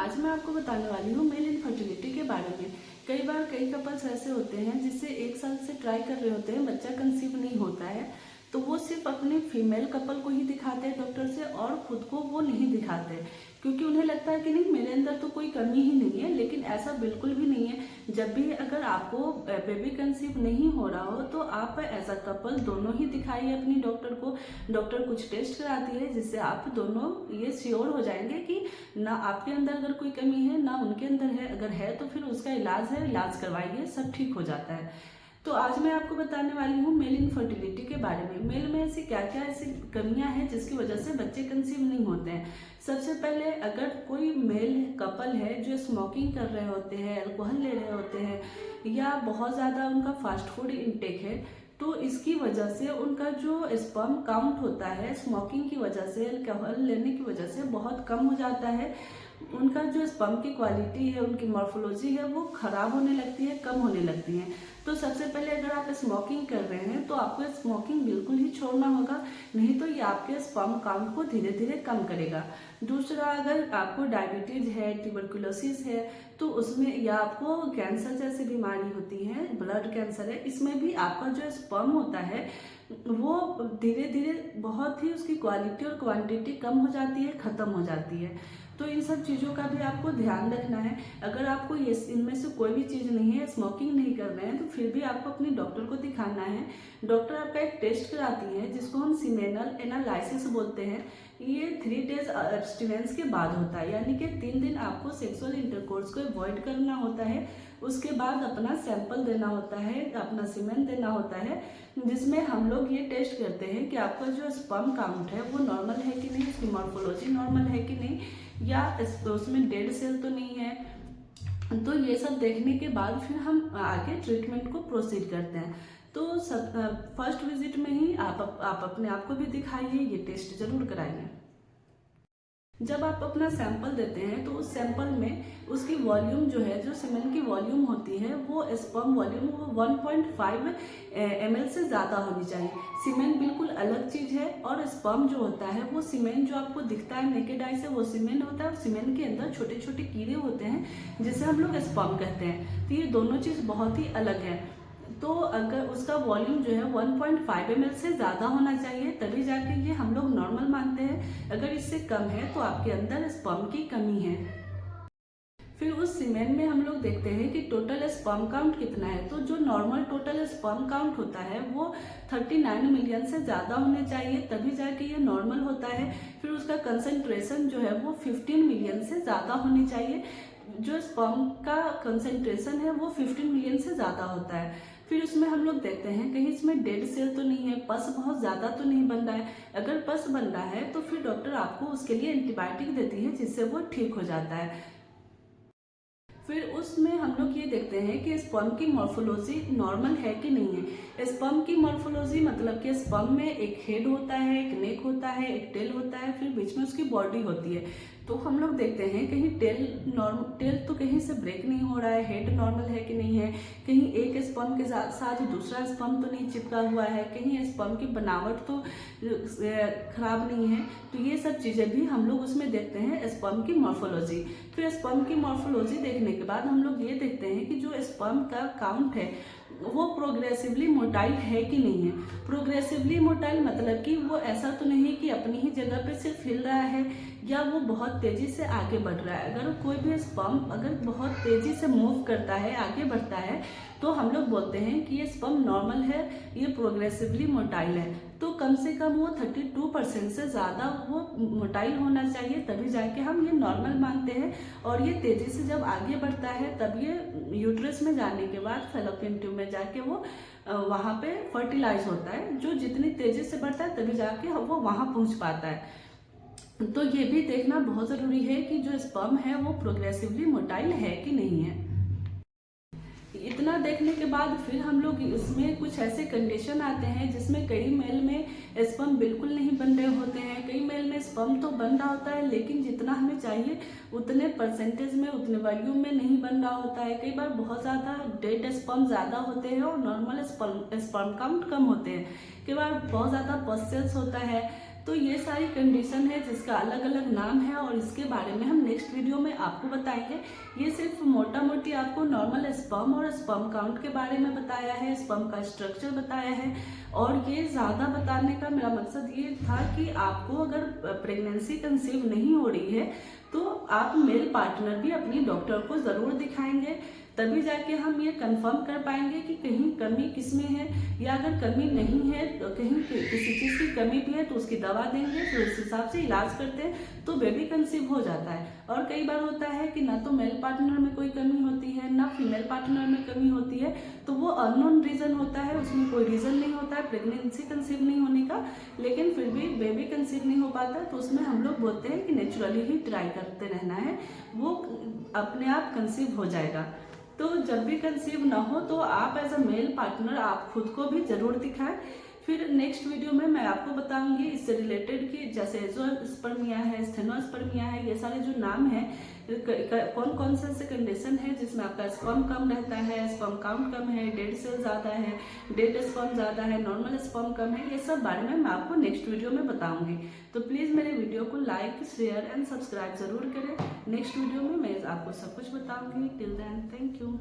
आज मैं आपको बताने वाली हूँ मेल इनफर्टिलिटी के बारे में। कई बार कई कपल्स ऐसे होते हैं जिससे 1 साल से ट्राई कर रहे होते हैं, बच्चा कंसीव नहीं होता है, तो वो सिर्फ अपने फीमेल कपल को ही दिखाते हैं डॉक्टर से और खुद को वो नहीं दिखाते, क्योंकि उन्हें लगता है कि नहीं मेरे अंदर तो कोई कमी ही नहीं है। लेकिन ऐसा बिल्कुल भी नहीं है। जब भी अगर आपको बेबी कंसीव नहीं हो रहा हो तो आप एज अ कपल दोनों ही दिखाइए अपनी डॉक्टर को। डॉक्टर कुछ टेस्ट कराती है जिससे आप दोनों ये श्योर हो जाएंगे कि ना आपके अंदर अगर कोई कमी है ना उनके अंदर है। अगर है तो फिर उसका इलाज है, इलाज करवाइए, सब ठीक हो जाता है। तो आज मैं आपको बताने वाली हूँ मेल इनफर्टिलिटी के बारे में। मेल में ऐसी क्या क्या ऐसी कमियां हैं जिसकी वजह से बच्चे कंसीव नहीं होते हैं। सबसे पहले, अगर कोई मेल कपल है जो स्मोकिंग कर रहे होते हैं, अल्कोहल ले रहे होते हैं या बहुत ज़्यादा उनका फास्ट फूड इनटेक है, तो इसकी वजह से उनका जो स्पर्म काउंट होता है स्मोकिंग की वजह से, अल्कोहल लेने की वजह से बहुत कम हो जाता है। उनका जो स्पर्म की क्वालिटी है, उनकी मॉर्फोलॉजी है, वो खराब होने लगती है, कम होने लगती है। तो सबसे पहले अगर आप स्मोकिंग कर रहे हैं तो आपको स्मोकिंग बिल्कुल ही छोड़ना होगा, नहीं तो ये आपके स्पर्म काउंट को धीरे धीरे कम करेगा। दूसरा, अगर आपको डायबिटीज है, ट्यूबरकुलोसिस है, तो उसमें या आपको कैंसर जैसी बीमारी होती है, ब्लड कैंसर है, इसमें भी आपका जो स्पर्म होता है वो धीरे धीरे बहुत ही उसकी क्वालिटी और क्वांटिटी कम हो जाती है, खत्म हो जाती है। तो इन सब चीज़ों का भी आपको ध्यान रखना है। अगर आपको ये इनमें से कोई भी चीज़ नहीं है, स्मोकिंग नहीं कर रहे हैं, तो फिर भी आपको अपने डॉक्टर को दिखाना है। डॉक्टर आपका एक टेस्ट कराती है जिसको हम सीमेनल एनालिसिस बोलते हैं। ये 3 डेज एब्स्टिनेंस के बाद होता है, यानी कि 3 दिन आपको सेक्सुअल इंटरकोर्स को अवॉइड करना होता है। उसके बाद अपना सैंपल देना होता है, अपना सीमेन देना होता है, जिसमें हम लोग ये टेस्ट करते हैं कि आपका जो स्पर्म काउंट है वो नॉर्मल है कि नहीं, उसकी मॉर्फोलॉजी नॉर्मल है कि नहीं, या उसमें डेड सेल तो नहीं है। तो ये सब देखने के बाद फिर हम आगे ट्रीटमेंट को प्रोसीड करते हैं। तो फर्स्ट विजिट में ही आप अपने आप को भी दिखाइए, ये टेस्ट जरूर कराइए। जब आप अपना सैंपल देते हैं तो उस सैंपल में उसकी वॉल्यूम जो है, जो सीमेन की वॉल्यूम होती है, वो स्पर्म वॉल्यूम वो 1.5 ml से ज़्यादा होनी चाहिए। सीमेन बिल्कुल अलग चीज़ है और स्पर्म जो होता है वो सीमेन जो आपको दिखता है नेकेड आई से वो सीमेन होता है, और सीमेन के अंदर छोटे छोटे कीड़े होते हैं जिसे हम लोग स्पर्म कहते हैं। तो ये दोनों चीज़ बहुत ही अलग है। तो अगर उसका वॉल्यूम जो है 1.5 ml से ज़्यादा होना चाहिए, तभी जाके ये हम लोग नॉर्मल मानते हैं। अगर इससे कम है तो आपके अंदर स्पर्म की कमी है। फिर उस सीमेन में हम लोग देखते हैं कि टोटल स्पर्म काउंट कितना है। तो जो नॉर्मल टोटल स्पर्म काउंट होता है वो 39 मिलियन से ज़्यादा होने चाहिए, तभी जाके ये नॉर्मल होता है। फिर उसका कंसंट्रेशन जो है वो 15 मिलियन से ज़्यादा होनी चाहिए। जो स्पर्म का कंसंट्रेशन है वो 15 मिलियन से ज़्यादा होता है। फिर उसमें हम लोग देखते हैं कहीं इसमें डेड सेल तो नहीं है, पस बहुत ज़्यादा तो नहीं बन रहा है। अगर पस बन रहा है तो फिर डॉक्टर आपको उसके लिए एंटीबायोटिक देती है जिससे वो ठीक हो जाता है। फिर उसमें हम लोग ये देखते हैं कि स्पर्म की मॉर्फोलॉजी नॉर्मल है कि नहीं है। स्पर्म की मॉर्फोलॉजी मतलब कि स्पर्म में एक हेड होता है, एक नेक होता है, एक टेल होता है, फिर बीच में उसकी बॉडी होती है। तो हम लोग देखते हैं कहीं टेल तो कहीं से ब्रेक नहीं हो रहा है, हेड नॉर्मल है कि नहीं है, कहीं एक स्पर्म के साथ दूसरा स्पर्म तो नहीं चिपका हुआ है, कहीं स्पर्म की बनावट तो खराब नहीं है। तो ये सब चीज़ें भी हम लोग उसमें देखते हैं स्पर्म की मॉर्फोलॉजी। फिर स्पर्म की मॉर्फोलॉजी देखने के बाद हम लोग ये देखते हैं कि जो स्पर्म का काउंट है वो प्रोग्रेसिवली मोटाइल है कि नहीं है। प्रोग्रेसिवली मोटाइल मतलब कि वो ऐसा तो नहीं कि अपनी ही जगह पे सिर्फ हिल रहा है या वो बहुत तेजी से आगे बढ़ रहा है। अगर कोई भी स्पर्म अगर बहुत तेजी से मूव करता है, आगे बढ़ता है, तो हम लोग बोलते हैं कि ये स्पर्म नॉर्मल है, ये प्रोग्रेसिवली मोटाइल है। तो कम से कम वो 32% से ज़्यादा वो मोटाइल होना चाहिए, तभी जाके हम ये नॉर्मल मानते हैं। और ये तेज़ी से जब आगे बढ़ता है तब ये यूट्रस में जाने के बाद फैलोपियन ट्यूब में जाके वो वहाँ पे फर्टिलाइज होता है। जो जितनी तेज़ी से बढ़ता है तभी जाके वो वहाँ पहुँच पाता है। तो ये भी देखना बहुत ज़रूरी है कि जो स्पर्म है वो प्रोग्रेसिवली मोटाइल है कि नहीं है। इतना देखने के बाद फिर हम लोग इसमें कुछ ऐसे कंडीशन आते हैं जिसमें कई मेल में स्पर्म बिल्कुल नहीं बन रहे होते हैं, कई मेल में स्पर्म तो बन रहा होता है लेकिन जितना हमें चाहिए उतने परसेंटेज में, उतने वॉल्यूम में नहीं बन रहा होता है। कई बार बहुत ज़्यादा डेड स्पर्म ज़्यादा होते हैं और नॉर्मल स्पर्म काउंट कम होते हैं। कई बार बहुत ज़्यादा पस सेल्स होता है, तो ये सारी कंडीशन है जिसका अलग अलग नाम है और इसके बारे में हम नेक्स्ट वीडियो में आपको बताएंगे। ये सिर्फ मोटा मोटी आपको नॉर्मल स्पर्म और स्पर्म काउंट के बारे में बताया है, स्पर्म का स्ट्रक्चर बताया है। और ये ज़्यादा बताने का मेरा मकसद ये था कि आपको अगर प्रेगनेंसी कंसीव नहीं हो रही है तो आप मेल पार्टनर भी अपनी डॉक्टर को ज़रूर दिखाएंगे, तभी जाके हम ये कंफर्म कर पाएंगे कि कहीं कमी किस में है, या अगर कमी नहीं है तो कहीं किसी चीज़ की कमी भी है तो उसकी दवा देंगे, फिर उस हिसाब से इलाज करते हैं तो बेबी कंसीव हो जाता है। और कई बार होता है कि ना तो मेल पार्टनर में कोई कमी होती है ना फीमेल पार्टनर में कमी होती है, तो वो अननोन रीज़न होता है, उसमें कोई रीज़न नहीं होता है प्रेगनेंसी कंसीव नहीं होने का, लेकिन फिर भी बेबी कंसीव नहीं हो पाता, तो उसमें हम लोग बोलते हैं कि नेचुरली ही ट्राई करते रहना है, वो अपने आप कंसीव हो जाएगा। तो जब भी कंसीव ना हो तो आप एज अ मेल पार्टनर आप खुद को भी जरूर दिखाएं। फिर नेक्स्ट वीडियो में मैं आपको बताऊंगी इससे रिलेटेड कि जैसे एज़ोस्पर्मिया है, स्टेनोस्पर्मिया है, ये सारे जो नाम हैं, कौन कौन से ऐसे कंडीशन है जिसमें आपका स्पर्म कम रहता है, स्पर्म काउंट कम है, डेड सेल ज़्यादा है, डेड स्पर्म ज़्यादा है, नॉर्मल स्पर्म कम है, ये सब बारे में मैं आपको नेक्स्ट वीडियो में बताऊंगी। तो प्लीज़ मेरे वीडियो को लाइक, शेयर एंड सब्सक्राइब ज़रूर करें। नेक्स्ट वीडियो में मैं आपको सब कुछ बताऊंगी। Till then thank you.